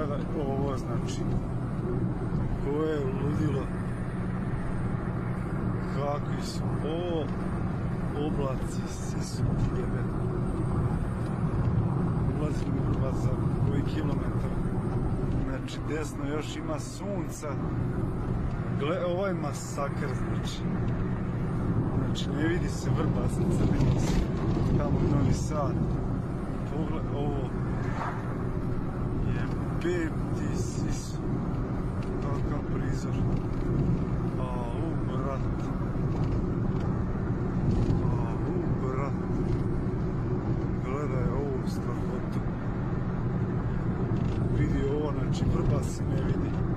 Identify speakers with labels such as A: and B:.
A: Gledaj ovo, znači, koje je ludilo, kakvi su ovo oblaci, svi su jebeni. Ulazim u Vrbas za koji kilometar, znači desno još ima sunca, gle, ovo je masakr, znači ne vidi se Vrbas, crnilo se, tamo je Novi Sad, pogled ovo, jebeti svi su, takav prizor, brat, brat, gledaj ovu strahotu, vidi ovo, znači Vrbas se ne vidi.